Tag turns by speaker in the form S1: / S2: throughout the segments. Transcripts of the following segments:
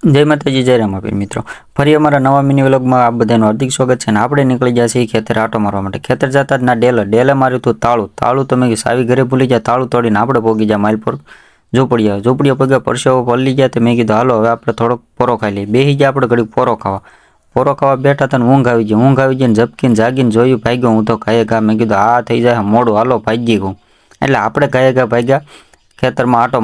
S1: जय माताजी जय रामापीर मित्रों फरी अमरा नवा मिनी व्लॉग में आप बधाનું हार्दिक स्वागत है। આપણે નીકળી ગયા છીએ ખેતર આટો મારવા માટે। ખેતર જતા જ ના ડેલે માર્યું તો તાળું તમે સાવી ઘરે ભૂલી ગયા, તાળું તોડીને આપણે પોગી ગયા માલપુર ઝોપડીયા પગ્યા પરસેવો પલ્લી ગયા। તો મેં કીધું હાલો હવે આપણે થોડોક પોરો ખાઈ લઈએ। બેહી ગયા આપણે ઘડીક પોરો ખાવા બેઠા હતા ને ઊંઘ આવી ગઈ ને ઝપકીને જાગીને જોયું ભાગ્યો હું તો ગાયે ઘા। મેં કીધું આ થઈ જાય મોડું, હાલો ભાગી ગયું। એટલે આપણે ગાયે ઘા ભાગ્યા खेतर में आटो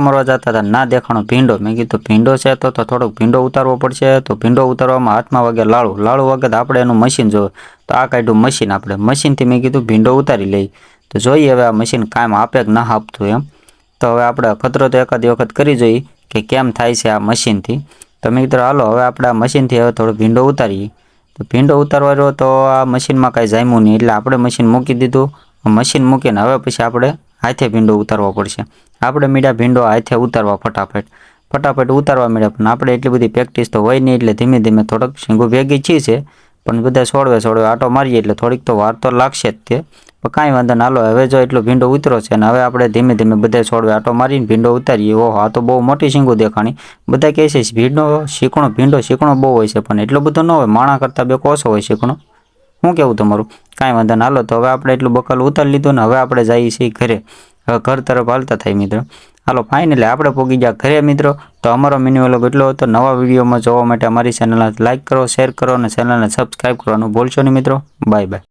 S1: मरवा जाता था। ना देखाणो भींडो। मैं कीधुं भींडो है तो थोड़ो भींडो उतारवो पड़शे। तो भींडो उतारवामां हाथ में वागे लाड़ू वागे तो आपणे एनुं मशीन जोवे। तो आ काढ्युं मशीन। आपणे मशीन थी मैं कीधुं भींडो उतारी लई तो जोईए हवे आ मशीन कायम आपे के ना आपतुं एम। तो हवे आपणे खतरो तो एकादी वखत करी जोईए कि केम थाय छे आ मशीन थी। तो मैं कीधुं हालो हवे आपणे आ मशीन थी हवे थोड़ो भींडो उतारीए। तो भींडो उतारवा रह्यो तो आ मशीन में कांई जाम्युं नहीं એટલે આપણે मशीन मूकी दीधुं। मशीन मूकीने हवे पछी આપણે हाथे भींडो उतारवा पड़शे। आपणे मीडा भींडो हाथे उतारवा फटाफट उतारवा मीडा। पण आपणे एटली बधी प्रेक्टिस तो होय नहीं એટલે धीमे धीमे थोड़क सींगू भेगी छी छे पण बधा सोडवे आटो मारीए એટલે थोड़ीक तो वार तो लागशे ज ते। पण कांई वांधो ना। हालो हवे जो एटलो भींडो उतरो छे ने हवे आपणे धीमे धीमे बधा सोडवे आटो मारीने भींडो उतारीए। ओहो आ तो बहु मोटी सींगू देखाणी। बधा कहे छे भींडो शीकणो बहु होय छे पण एटलो बधो न होय, माणा करता बे ओछो होय शीकणो। શું કેવું તમારું? કાંઈ વાંધો ના। હાલો તો હવે આપણે એટલું બકાલ ઉતારી લીધું ને હવે આપણે જઈએ છીએ ઘરે। હવે ઘર તરફ હાલતા થાય મિત્રો। હાલો ફાઇનલી આપણે પોગી ગયા ઘરે મિત્રો। તો અમારો મિની વ્લોગ એટલો હતો। નવા વિડીયોમાં જોવા માટે અમારી ચેનલને લાઇક કરો, શેર કરો અને ચેનલને સબસ્ક્રાઇબ કરવાનું ભૂલશો નહીં મિત્રો। Bye bye.